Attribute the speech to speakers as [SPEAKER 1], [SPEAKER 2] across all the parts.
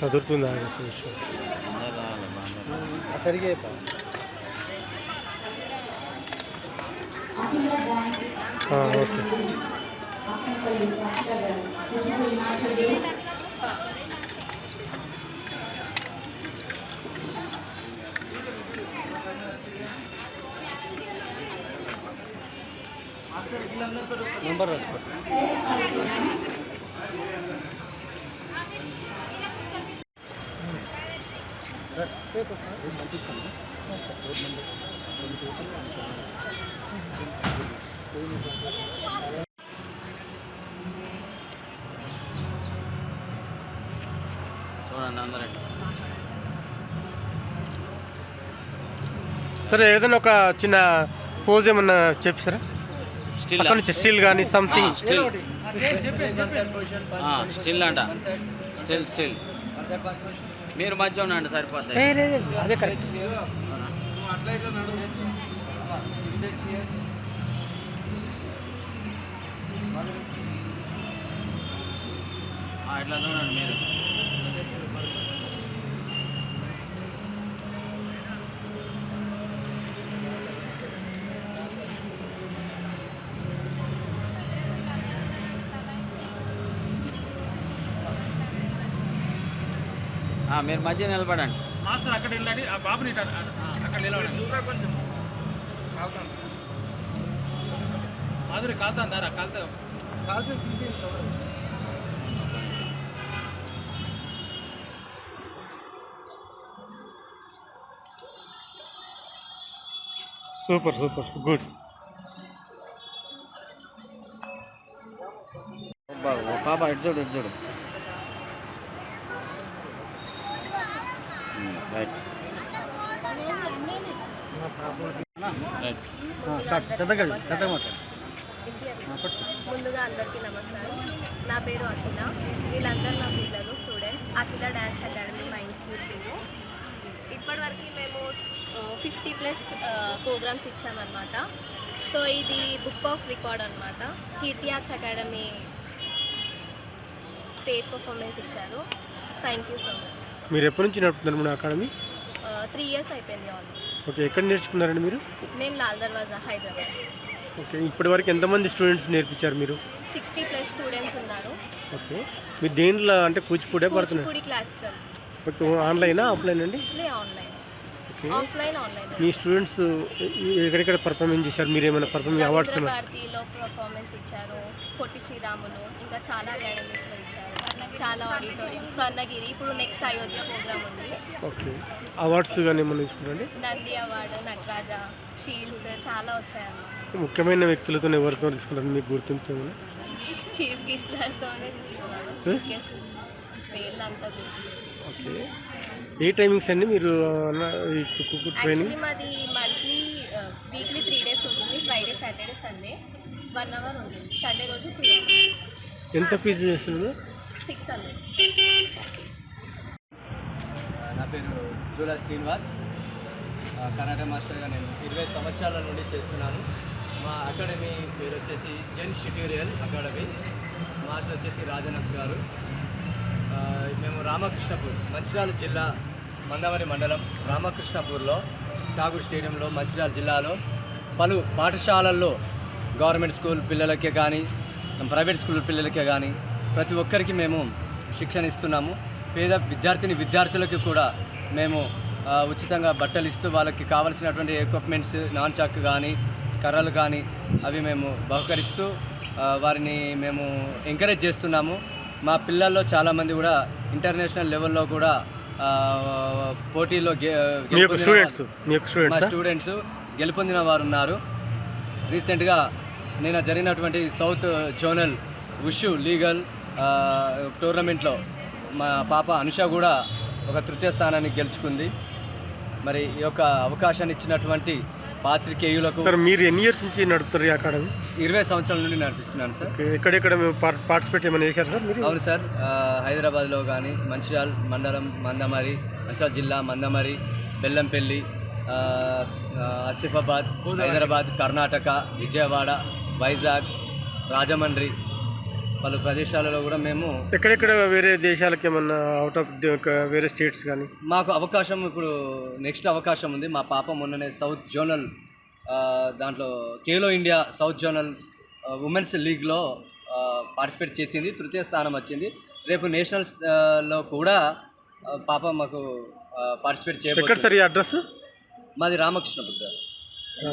[SPEAKER 1] చదువుతుందా సరిగా okay number రాసుకో
[SPEAKER 2] చూడండి అందరూ
[SPEAKER 1] సరే ఏదైనా ఒక చిన్న పోజ్ ఏమన్నా చెప్పిస్తారా
[SPEAKER 2] స్టిల్
[SPEAKER 1] అక్కడ నుంచి స్టిల్ కానీ సంథింగ్
[SPEAKER 2] స్టిల్ అంట స్టిల్ మీరు మధ్య ఉండండి సరిపోతుంది
[SPEAKER 1] అదే కరెక్ట్
[SPEAKER 2] ఇట్లా చూడండి మీరు మీరు మధ్య నిలబడండి
[SPEAKER 3] మాస్టర్ అక్కడ వెళ్ళండి ఆ బాబుని అక్కడ నిలబడండి చూడరా కొంచెం మాధురి కాలుతాను దారా కాలుతా
[SPEAKER 1] సూపర్ సూపర్ గుడ్
[SPEAKER 2] పాప ఇటు చూడు రైట్
[SPEAKER 4] ముందుగా అందరికీ నమస్కారం. నా పేరు అఖిల. వీళ్ళందరూ నా పిల్లలు స్టూడెంట్స్ అఖిల డ్యాన్స్ అకాడమీ మా ఇన్స్టిట్యూట్లో. ఇప్పటివరకు మేము 50+ ప్రోగ్రామ్స్ ఇచ్చామన్నమాట. సో ఇది బుక్ ఆఫ్ రికార్డ్ అనమాట. కీర్తి ఆర్ట్స్ అకాడమీ స్టేజ్ పర్ఫార్మెన్స్ ఇచ్చారు. Thank you so much.
[SPEAKER 1] మీరు ఎప్పటి నుంచి నడుపుతున్నారు మన అకాడమీ?
[SPEAKER 4] 3 years అయిపోయింది ఆల్మోస్ట్.
[SPEAKER 1] ఓకే, ఎక్కడ నేర్చుకున్నారండి మీరు?
[SPEAKER 4] నేను లాల్ దర్వాజా హైదరాబాద్.
[SPEAKER 1] ఓకే, ఇప్పటివరకు ఎంతమంది స్టూడెంట్స్ నేర్పించారు మీరు?
[SPEAKER 4] 60+ స్టూడెంట్స్ ఉన్నారు.
[SPEAKER 1] ఓకే, మీరు దేంట్లో అంటే కూచిపూడి
[SPEAKER 4] కూచిపూడి క్లాసికల్.
[SPEAKER 1] ఓకే, ఆన్లైనా ఆఫ్లైన్ అండి?
[SPEAKER 4] ఆన్లైన్.
[SPEAKER 1] Okay,
[SPEAKER 4] offline online.
[SPEAKER 1] మీ స్టూడెంట్స్ ఎక్కడెక్కడ పర్ఫార్మెన్స్ చేశారు? మీరు ఏమైనా పర్ఫార్మెన్స్ అవార్డ్స్?
[SPEAKER 4] భారతీయలో పర్ఫార్మెన్స్ ఇచ్చారు, పొట్టి శ్రీరాములు, ఇంకా చాలా అకాడమీస్లో ఇచ్చారు, చాలా ఆడిటోరియం, స్వర్ణగిరి, ఇప్పుడు నెక్స్ట్ అయోధ్య ప్రోగ్రామ్ ఉంది.
[SPEAKER 1] ఓకే, అవార్డ్స్ కానీ ఏమైనా తీసుకున్నారండి?
[SPEAKER 4] నంది అవార్డు, నటరాజ, షీల్డ్స్ చాలా వచ్చాయన్నమాట.
[SPEAKER 1] ముఖ్యమైన వ్యక్తులతో ఎవరితో తీసుకున్నారు మీకు గుర్తింపు?
[SPEAKER 4] చీఫ్ గెస్ట్లతోనే తీసుకున్నాను. చీఫ్ గెస్ట్ పేర్లంతా గుర్తు.
[SPEAKER 1] ఓకే, ఏ టైమింగ్స్ అండి మీరు ట్రైనింగ్?
[SPEAKER 4] మాది వీక్లీ 3 days ఉంటుంది. ఫ్రైడే, సాటర్డే, సండే 1 hour ఉంటుంది. సండే రోజు 3 hours.
[SPEAKER 1] ఎంత ఫీజు చేస్తున్నారు?
[SPEAKER 4] 600.
[SPEAKER 5] నా పేరు జూలా శ్రీనివాస్. కరాటే మాస్టర్గా నేను 20 సంవత్సరాల నుండి చేస్తున్నాను. మా అకాడమీ పేరు వచ్చేసి జెన్ షిట్యూరియల్ అకాడమీ. మాస్టర్ వచ్చేసి రాజనస్ గారు. మేము రామకృష్ణపూర్, మంచిర్యాల జిల్లా, మందమరి మండలం రామకృష్ణపూర్లో ఠాగూర్ స్టేడియంలో మంచిర్యాల జిల్లాలో పలు పాఠశాలల్లో గవర్నమెంట్ స్కూల్ పిల్లలకే కానీ ప్రైవేట్ స్కూల్ పిల్లలకే కానీ ప్రతి ఒక్కరికి మేము శిక్షణ ఇస్తున్నాము. పేద విద్యార్థులకు కూడా మేము ఉచితంగా బట్టలు ఇస్తూ వాళ్ళకి కావాల్సినటువంటి ఎక్విప్మెంట్స్, నాన్ చాక్ కానీ కర్రలు కానీ అవి మేము బహుకరిస్తూ వారిని మేము ఎంకరేజ్ చేస్తున్నాము. మా పిల్లల్లో చాలామంది కూడా ఇంటర్నేషనల్ లెవెల్లో కూడా పోటీల్లో స్టూడెంట్స్ గెలుపొందిన వారు ఉన్నారు. రీసెంట్గా నేను జరిగినటువంటి సౌత్ జోనల్ ఉషు లీగల్ టోర్నమెంట్లో మా పాప అనుష కూడా ఒక 3వ స్థానాన్ని గెలుచుకుంది. మరి ఈ యొక్క అవకాశాన్ని ఇచ్చినటువంటి పాత్రికేయులకు
[SPEAKER 1] సార్ మీరు ఎన్ని ఇయర్స్ నుంచి నడుపుతారు ఈ అకాడమీ?
[SPEAKER 5] 20 సంవత్సరాల నుండి నడిపిస్తున్నాను సార్.
[SPEAKER 1] ఓకే, ఎక్కడెక్కడ మేము పార్టిసిపేట్ ఏమైనా చేశారు సార్ మీరు?
[SPEAKER 5] అవును సార్, హైదరాబాద్లో కానీ మంచిర్యాల మండలం మందమరి, మంచిర్యాల జిల్లా మందమరి, బెల్లంపల్లి, ఆసిఫాబాద్, హైదరాబాద్, కర్ణాటక, విజయవాడ, వైజాగ్, రాజమండ్రి పలు ప్రదేశాలలో కూడా మేము
[SPEAKER 1] ఎక్కడెక్కడ వేరే దేశాలకి ఏమన్నా అవుట్ ఆఫ్ వేరే స్టేట్స్ కానీ?
[SPEAKER 5] మాకు అవకాశం ఇప్పుడు నెక్స్ట్ అవకాశం ఉంది. మా పాప మొన్ననే సౌత్ జోనల్ దాంట్లో Khelo India south zonal women's లీగ్లో పార్టిసిపేట్ చేసింది, తృతీయ స్థానం వచ్చింది. రేపు నేషనల్స్ లో కూడా పాప మాకు పార్టిసిపేట్
[SPEAKER 1] ఎక్కడ
[SPEAKER 5] చేయబోతుంది.
[SPEAKER 1] సార్ ఈ అడ్రస్?
[SPEAKER 5] మాది రామకృష్ణపురం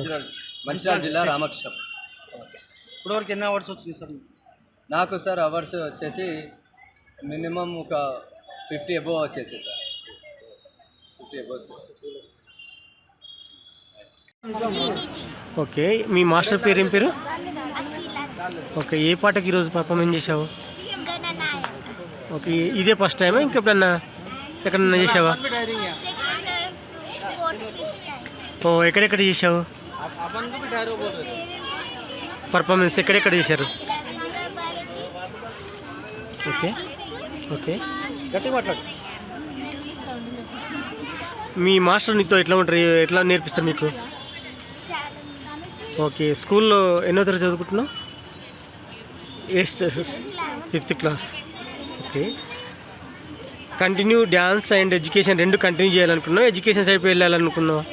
[SPEAKER 5] సార్, మంచిర్యాల జిల్లా రామకృష్ణపురం.
[SPEAKER 3] ఇప్పటివరకు ఎన్ని అవార్డ్స్ వచ్చింది సార్?
[SPEAKER 5] నాకు సార్ అవర్స్ వచ్చేసి మినిమం ఒక 50 అబోవ్ వచ్చేసి సార్, 50 అబోవ్ సార్.
[SPEAKER 1] ఓకే, మీ మాస్టర్ పేరు ఏం పేరు? ఓకే, ఏ పాటకి ఈరోజు పర్ఫార్మెన్స్ చేసావు? ఓకే, ఇదే ఫస్ట్ టైమా ఇంకెప్పుడన్నా ఎక్కడన్నా చేసావా? ఓ, ఎక్కడెక్కడ చేసావు పర్ఫార్మెన్స్? ఎక్కడెక్కడ చేశారు? ఓకే ఓకే, గట్టి మాట్లాడు. మీ మాస్టర్ నీతో ఎట్లా ఉంటారు, ఎట్లా నేర్పిస్తారు మీకు? ఓకే, స్కూల్లో ఎన్నో తరగతి చదువుకుంటున్నావు? 5th class. Okay, continue dance and education రెండు కంటిన్యూ చేయాలనుకున్నావు? ఎడ్యుకేషన్ సైడ్ వెళ్ళాలనుకున్నావు?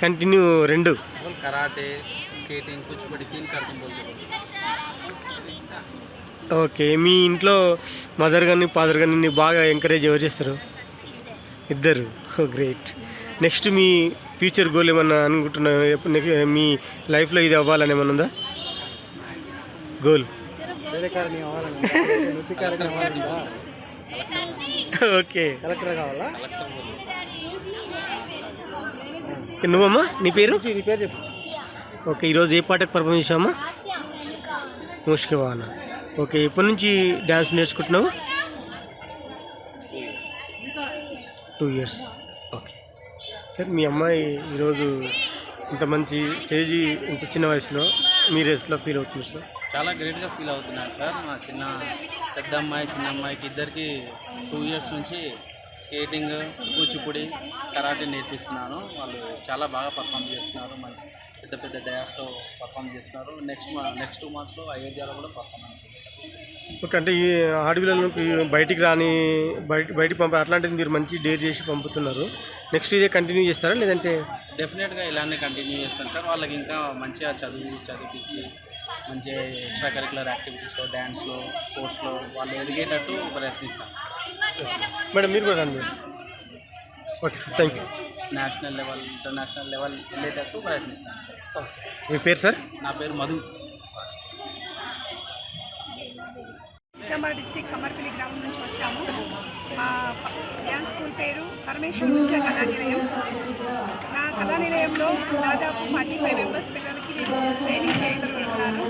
[SPEAKER 1] కంటిన్యూ రెండు.
[SPEAKER 2] कराटे स्केटिंग कुछ बड़ी तीन करते बोलते।
[SPEAKER 1] ఓకే, మీ ఇంట్లో మదర్ కానీ ఫాదర్ కానీ బాగా ఎంకరేజ్ ఎవరు చేస్తారు? ఇద్దరు. ఓ గ్రేట్. నెక్స్ట్ మీ ఫ్యూచర్ గోల్ ఏమన్నా అనుకుంటున్నా? మీ లైఫ్లో ఇది అవ్వాలని ఏమన్నా ఉందా గోల్? ఓకే, కలెక్టర్ కావాలా? నువ్వమ్మా, నీ పేరు? నీ పేరు చెప్పు. ఓకే, ఈరోజు ఏ పాటకు పర్ఫార్మ్ చేసావమ్మా? ముష్కవాన. ఓకే, ఎప్పటి నుంచి డ్యాన్స్ నేర్చుకుంటున్నావు? 2 years. ఓకే సార్, మీ అమ్మాయి ఈరోజు ఇంత మంచి స్టేజీ ఇంత చిన్న వయసులో మీరు ఎట్లా ఫీల్ అవుతున్నారు సార్?
[SPEAKER 2] చాలా గ్రేట్గా ఫీల్ అవుతున్నాను సార్. మా పెద్ద అమ్మాయి చిన్న అమ్మాయికి ఇద్దరికి 2 years నుంచి స్కేటింగ్, కూచిపూడి, కరాటే నేర్పిస్తున్నాను. వాళ్ళు చాలా బాగా పర్ఫామ్ చేస్తున్నారు. మంచి పెద్ద పెద్ద డయాస్లో పర్ఫామ్ చేస్తున్నారు. నెక్స్ట్ 2 monthsలో అయోధ్యలో కూడా పర్ఫార్మెన్స్ చేస్తారు.
[SPEAKER 1] ఓకే, అంటే ఈ ఆడపిల్లలకు బయటికి బయటికి అట్లాంటిది మీరు మంచి డేర్ చేసి పంపుతున్నారు. నెక్స్ట్ ఇదే కంటిన్యూ చేస్తారా లేదంటే?
[SPEAKER 2] డెఫినెట్గా ఇలానే కంటిన్యూ చేస్తాను సార్. వాళ్ళకి ఇంకా మంచిగా చదివించి మంచిగా ఎక్స్ట్రా కరికులర్ యాక్టివిటీస్లో, డ్యాన్స్లో, స్పోర్ట్స్లో వాళ్ళు ఎదిగేటట్టు ప్రయత్నిస్తాను.
[SPEAKER 1] మేడం మీరు కూడా రండి. Okay sir, thank you.
[SPEAKER 2] National level, international level వెళ్ళేటట్టు ప్రయత్నిస్తాను.
[SPEAKER 1] మీ పేరు సార్?
[SPEAKER 2] నా పేరు మధు.
[SPEAKER 6] నిజామాబాద్ డిస్టిక్ కమర్పల్లి గ్రామం నుంచి వచ్చాము. మా డ్యాన్స్ స్కూల్ పేరు పరమేశ్వర నృత్య కళానిలయం. నా కళానిలయంలో దాదాపు 45 members పిల్లలకి ట్రైనింగ్ చేయగలుగుతున్నాను.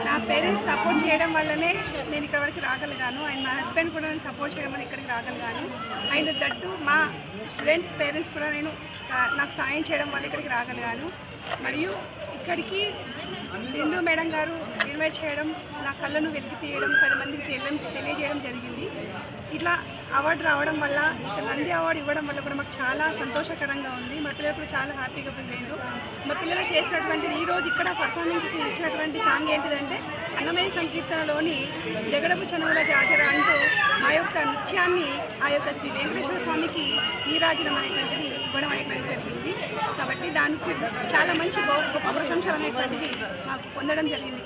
[SPEAKER 6] నా పేరెంట్స్ సపోర్ట్ చేయడం వల్లనే నేను ఇక్కడ వరకు రాగలిగాను. అండ్ మా హస్బెండ్ కూడా నేను సపోర్ట్ చేయడం వల్ల ఇక్కడికి రాగలిగాను. అండ్ దట్టు మా స్టూడెంట్స్ పేరెంట్స్ కూడా నాకు సాయం చేయడం వల్ల ఇక్కడికి రాగలిగాను. మరియు ఇక్కడికి బిందు మేడం గారు ఇన్వైట్ చేయడం, నా కళ్ళను వెతికి తీయడం, 10 మందికి తెలియజేయడం జరిగింది. ఇట్లా అవార్డు రావడం వల్ల, నంది అవార్డు ఇవ్వడం వల్ల కూడా మాకు చాలా సంతోషకరంగా ఉంది. మా పిల్లలు కూడా చాలా హ్యాపీగా ఫీల్ అయ్యారు. మా పిల్లలు చేసినటువంటిది ఈరోజు ఇక్కడ పర్ఫార్మెన్స్ ఇచ్చినటువంటి సాంగ్ ఏంటిదంటే అన్నమయ్య సంకీర్తనలోని జగడపు చనువుల జాతర అంటూ మా యొక్క నృత్యాన్ని ఆ యొక్క శ్రీ వెంకటేశ్వర స్వామికి నీరాజనం అనేటువంటిది ఇవ్వడం అనేటువంటిది జరిగింది. కాబట్టి దానికి చాలా మంచి గొప్ప ప్రశంసలు అనేటువంటిది మాకు పొందడం జరిగింది.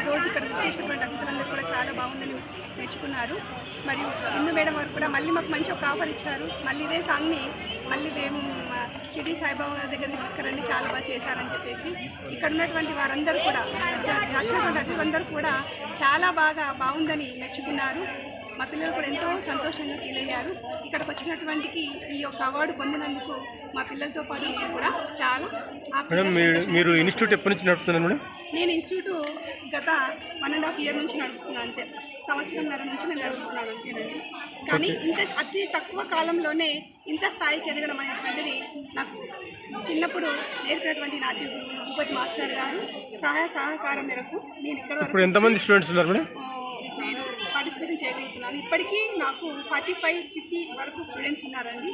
[SPEAKER 6] ఈరోజు ఇక్కడ చేసినటువంటి అతిథులందరూ కూడా చాలా బాగుందని మెచ్చుకున్నారు. మరియు ఇందు మేడం వారు కూడా మళ్ళీ మాకు మంచి ఒక ఆఫర్ ఇచ్చారు. మళ్ళీ ఇదే సాంగ్ని మళ్ళీ మేము షిరిడి సాయిబాబా దగ్గరికి తీసుకురండి, చాలా బాగా చేశారని చెప్పేసి ఇక్కడ ఉన్నటువంటి వారందరూ కూడా, వచ్చినటువంటి అతిథులందరూ కూడా చాలా బాగుందని మెచ్చుకున్నారు. మా పిల్లలు కూడా ఎంతో సంతోషంగా ఫీల్ అయ్యారు. ఇక్కడికి వచ్చినటువంటికి ఈ యొక్క అవార్డు పొందినందుకు మా పిల్లలతో పాటు నేను కూడా చాలా
[SPEAKER 1] మీరు ఇన్స్టిట్యూట్ ఎప్పటి నుంచి నడుపుతున్నారు మేడం?
[SPEAKER 6] నేను ఇన్స్టిట్యూట్ గత 1.5 year నుంచి నడుపుతున్నాను అంతే. సంవత్సరంన్నర నుంచి నేను నడుపుతున్నాను అంతేనండి. కానీ ఇంత అతి తక్కువ కాలంలోనే ఇంత స్థాయికి ఎదగడం అనేటువంటిది నాకు చిన్నప్పుడు నేర్పినటువంటి నాట్య గురువు భూపతి మాస్టర్ గారు సహాయ సహకారం మేరకు నేను ఇక్కడ
[SPEAKER 1] ఇప్పుడు
[SPEAKER 6] వరకు
[SPEAKER 1] ఎంతమంది స్టూడెంట్స్ ఉన్నారు మేడం?
[SPEAKER 6] నేను పార్టిసిపేషన్ చేయగలుగుతున్నాను. ఇప్పటికీ నాకు 45-50 వరకు స్టూడెంట్స్ ఉన్నారండి.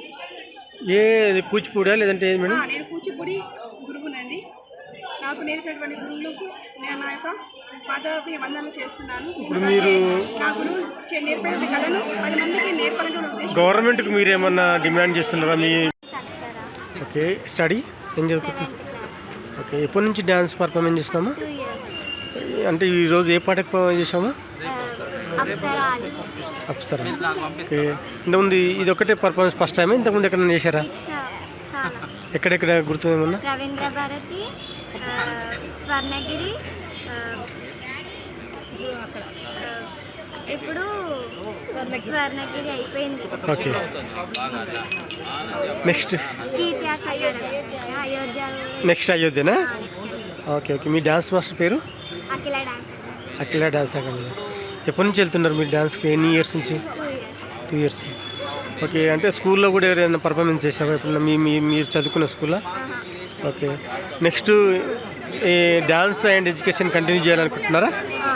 [SPEAKER 1] కూచిపూడా లేదంటే ఏది మేడం?
[SPEAKER 6] నేను కూచిపూడి గురువునండి. నాకు నేర్పినటువంటి గురువులకు నేను నా యొక్క పాదాభివందనలు చేస్తున్నాను.
[SPEAKER 1] ఇప్పుడు మీరు
[SPEAKER 6] నా గురువు నేర్పిన కళను 10 మందికి నేర్పాలనే ఉద్దేశం.
[SPEAKER 1] గవర్నమెంట్కి మీరు ఏమన్నా డిమాండ్ చేస్తున్నారా? మీ
[SPEAKER 4] అక్షర
[SPEAKER 1] ఓకే స్టడీ ఏం చదువుకుంటున్నారు?
[SPEAKER 4] 7th
[SPEAKER 1] ఓకే ఎప్పటి నుంచి డ్యాన్స్ పర్ఫార్మెన్స్ చేస్తున్నాము?
[SPEAKER 4] 2 years.
[SPEAKER 1] అంటే ఈరోజు ఏ పాటకు పర్ఫార్మెన్స్ చేసాము?
[SPEAKER 4] అప్సరా ఆలి
[SPEAKER 1] అప్సరా. ఓకే ఇంతకుముందు ఇది ఒకటే పర్ఫార్మెన్స్ ఫస్ట్ టైం ఇంతకుముందు ఎక్కడైనా చేశారా?
[SPEAKER 4] చాలా
[SPEAKER 1] ఎక్కడెక్కడ గుర్తుందేమన్నా?
[SPEAKER 4] రవీంద్ర భారతి, స్వర్ణగిరి, ఇప్పుడు స్వర్ణగిరి అయిపోయింది.
[SPEAKER 1] Okay next
[SPEAKER 4] TTR Ayodhya
[SPEAKER 1] next అయ్యొద్దేనా? ఓకే ఓకే మీ డ్యాన్స్ మాస్టర్ పేరు?
[SPEAKER 4] Akhila dance
[SPEAKER 1] Akhila dance academy. ఎప్పటి నుంచి వెళ్తున్నారు మీరు డ్యాన్స్కి? ఎన్ని ఇయర్స్ నుంచి? 2 years. ఓకే అంటే స్కూల్లో కూడా ఎవరైనా పర్ఫార్మెన్స్ చేసావా ఎప్పుడన్నా? మీరు చదువుకున్న స్కూల్లో? ఓకే నెక్స్ట్ ఈ డ్యాన్స్ అండ్ ఎడ్యుకేషన్ కంటిన్యూ చేయాలనుకుంటున్నారా?
[SPEAKER 4] ఆ.